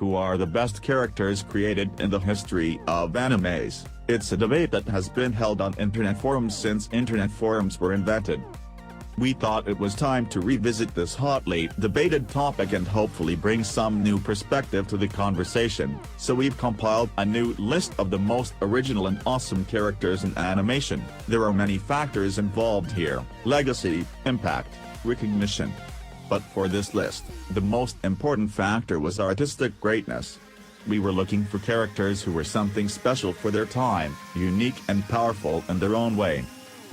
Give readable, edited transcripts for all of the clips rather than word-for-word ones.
Who are the best characters created in the history of animes? It's a debate that has been held on internet forums since internet forums were invented. We thought it was time to revisit this hotly debated topic and hopefully bring some new perspective to the conversation, so we've compiled a new list of the most original and awesome characters in animation. There are many factors involved here: legacy, impact, recognition. But for this list, the most important factor was artistic greatness. We were looking for characters who were something special for their time, unique and powerful in their own way.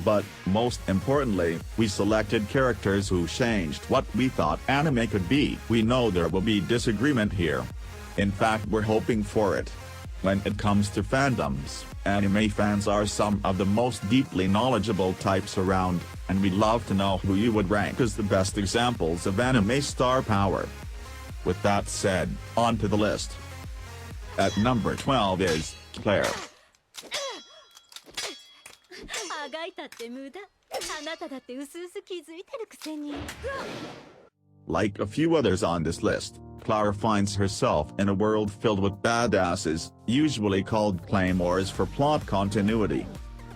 But, most importantly, we selected characters who changed what we thought anime could be. We know there will be disagreement here. In fact, we're hoping for it. When it comes to fandoms, anime fans are some of the most deeply knowledgeable types around, and we'd love to know who you would rank as the best examples of anime star power. With that said, on to the list. At number 12 is Claire. Like a few others on this list, Clara finds herself in a world filled with badasses, usually called claymores for plot continuity.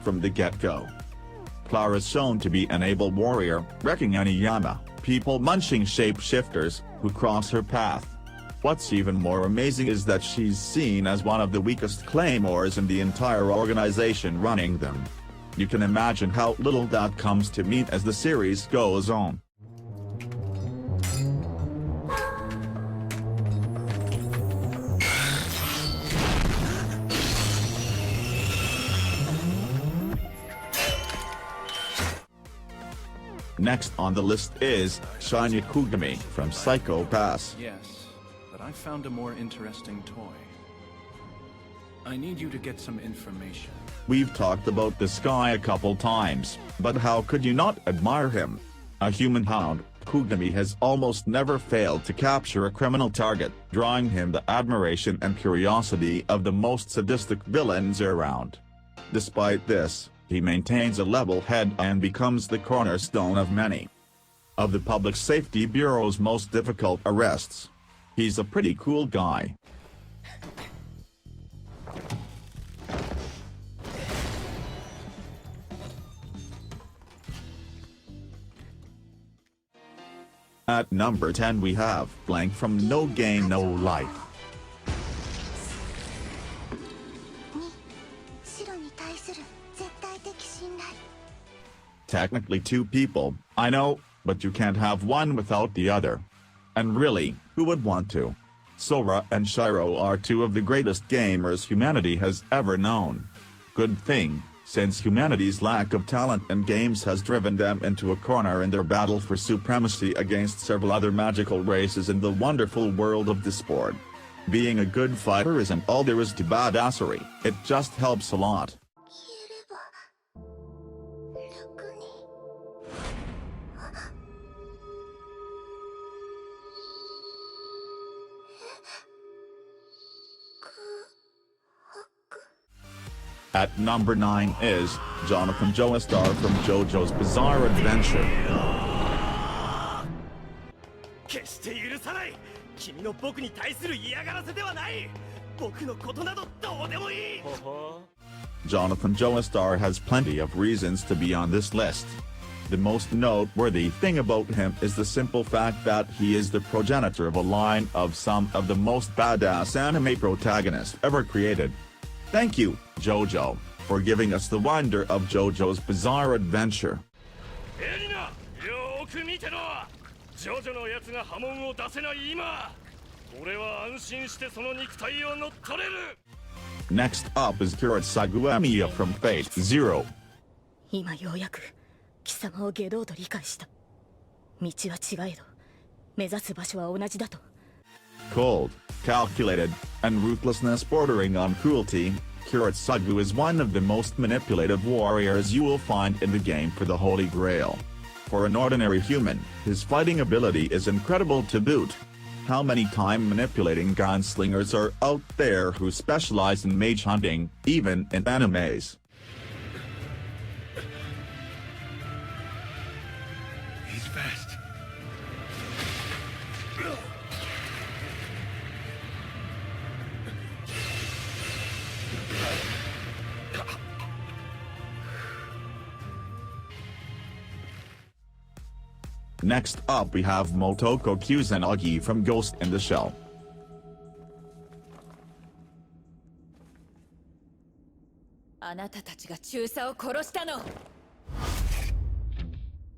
From the get-go, Clara is shown to be an able warrior, wrecking any Yama, people-munching shapeshifters, who cross her path. What's even more amazing is that she's seen as one of the weakest claymores in the entire organization running them. You can imagine how little that comes to mean as the series goes on. Next on the list is Shinya Kugami from Psycho Pass. Yes, but I found a more interesting toy. I need you to get some information. We've talked about this guy a couple times, but how could you not admire him? A human hound, Kugami has almost never failed to capture a criminal target, drawing him the admiration and curiosity of the most sadistic villains around. Despite this, he maintains a level head and becomes the cornerstone of many of the Public Safety Bureau's most difficult arrests. He's a pretty cool guy. At number 10 we have Blank from No Game No Life. Technically two people, I know, but you can't have one without the other. And really, who would want to? Sora and Shiro are two of the greatest gamers humanity has ever known. Good thing, since humanity's lack of talent in games has driven them into a corner in their battle for supremacy against several other magical races in the wonderful world of the sport. Being a good fighter isn't all there is to badassery, it just helps a lot. At number 9 is Jonathan Joestar from JoJo's Bizarre Adventure. Jonathan Joestar has plenty of reasons to be on this list. The most noteworthy thing about him is the simple fact that he is the progenitor of a line of some of the most badass anime protagonists ever created. Thank you, JoJo, for giving us the wonder of JoJo's Bizarre Adventure. Next up is Kuretsugu Amiya from Fate Zero. Cold, calculated, and ruthlessness bordering on cruelty, Kuretsugu is one of the most manipulative warriors you will find in the game for the Holy Grail. For an ordinary human, his fighting ability is incredible to boot. How many time-manipulating gunslingers are out there who specialize in mage hunting, even in animes? He's fast. Next up we have Motoko Kusanagi from Ghost in the Shell.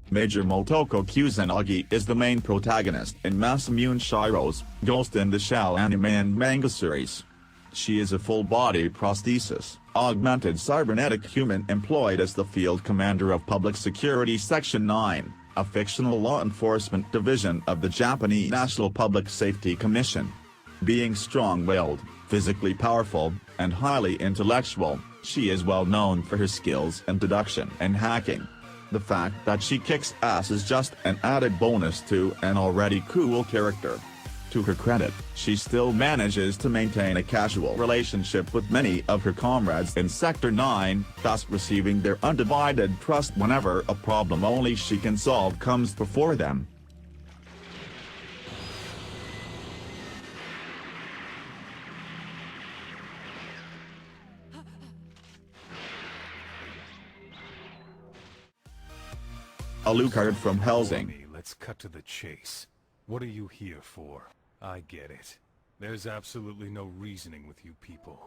Major Motoko Kusanagi is the main protagonist in Masamune Shiro's Ghost in the Shell anime and manga series. She is a full-body prosthesis, augmented cybernetic human employed as the field commander of Public Security Section 9, a fictional law enforcement division of the Japanese National Public Safety Commission. Being strong-willed, physically powerful, and highly intellectual, she is well known for her skills in deduction and hacking. The fact that she kicks ass is just an added bonus to an already cool character. To her credit, she still manages to maintain a casual relationship with many of her comrades in Sector 9, thus receiving their undivided trust whenever a problem only she can solve comes before them. Alucard from Helsing. Let's cut to the chase. What are you here for? I get it. There's absolutely no reasoning with you people.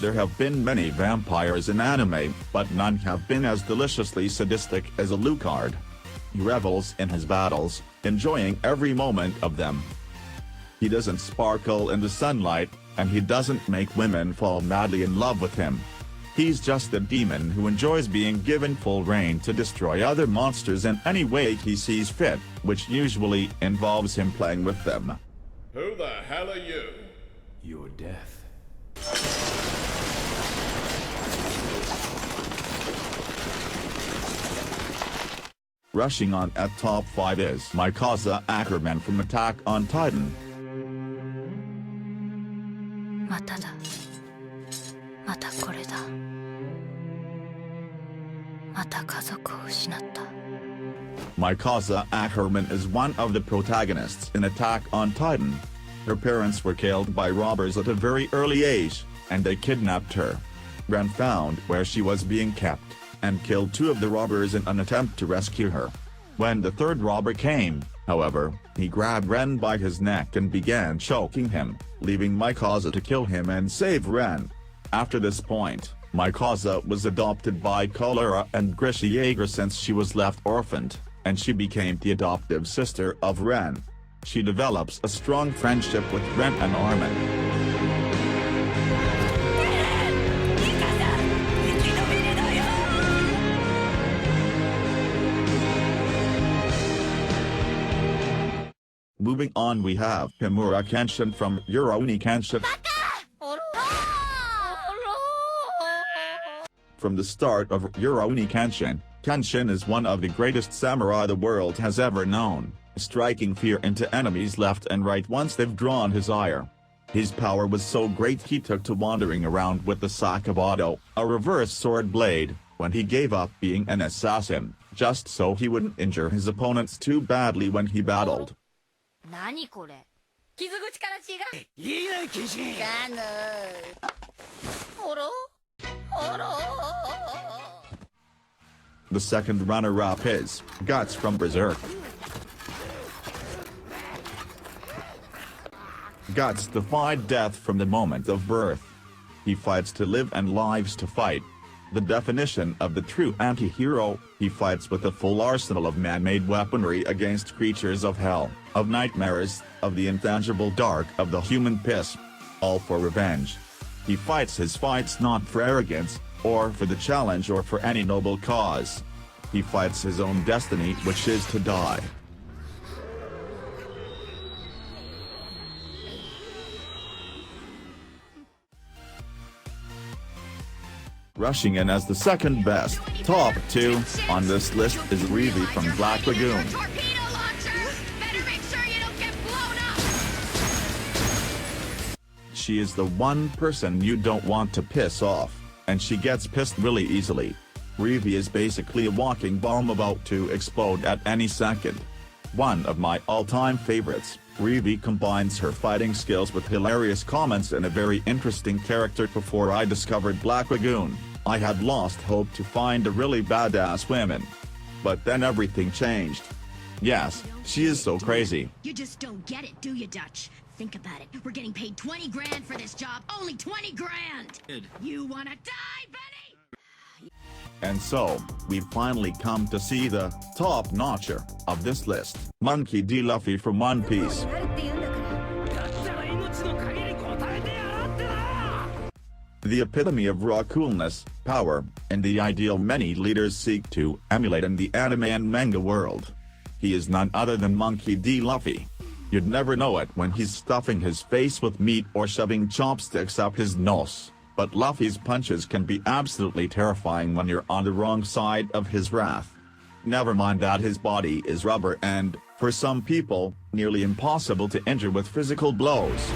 There have been many vampires in anime, but none have been as deliciously sadistic as Alucard. He revels in his battles, enjoying every moment of them. He doesn't sparkle in the sunlight, and he doesn't make women fall madly in love with him. He's just a demon who enjoys being given full reign to destroy other monsters in any way he sees fit, which usually involves him playing with them. Who the hell are you? Your death. Rushing on at top 5 is Mikasa Ackerman from Attack on Titan. Mikasa Ackerman is one of the protagonists in Attack on Titan. Her parents were killed by robbers at a very early age, and they kidnapped her. Ren found where she was being kept, and killed 2 of the robbers in an attempt to rescue her. When the 3rd robber came, however, he grabbed Ren by his neck and began choking him, leaving Mikasa to kill him and save Ren. After this point, Mikasa was adopted by Cholera and Grisha Yeager since she was left orphaned, and she became the adoptive sister of Ren. She develops a strong friendship with Ren and Armin. Moving on, we have Himura Kenshin from Rurouni Kenshin. From the start of Rurouni Kenshin, Kenshin is one of the greatest samurai the world has ever known, striking fear into enemies left and right once they've drawn his ire. His power was so great he took to wandering around with the Sakabato, a reverse sword blade, when he gave up being an assassin, just so he wouldn't injure his opponents too badly when he battled. The second runner-up is Guts from Berserk. Guts defied death from the moment of birth. He fights to live and lives to fight. The definition of the true anti-hero, he fights with a full arsenal of man-made weaponry against creatures of hell, of nightmares, of the intangible dark of the human piss. All for revenge. He fights his fights not for arrogance, or for the challenge or for any noble cause. He fights his own destiny, which is to die. Rushing in as the second best, top 2, on this list is Revi from Black Lagoon. She is the one person you don't want to piss off, and she gets pissed really easily. Revi is basically a walking bomb about to explode at any second. One of my all-time favorites, Revi combines her fighting skills with hilarious comments and a very interesting character. Before I discovered Black Lagoon, I had lost hope to find a really badass woman. But then everything changed. Yes, she is so crazy. You just don't get it, do you, Dutch? Think about it. We're getting paid 20 grand for this job. Only 20 grand! You wanna die, Benny? And so, we've finally come to see the top-notcher of this list, Monkey D. Luffy from One Piece. The epitome of raw coolness, power, and the ideal many leaders seek to emulate in the anime and manga world. He is none other than Monkey D. Luffy. You'd never know it when he's stuffing his face with meat or shoving chopsticks up his nose, but Luffy's punches can be absolutely terrifying when you're on the wrong side of his wrath. Never mind that his body is rubber and, for some people, nearly impossible to injure with physical blows.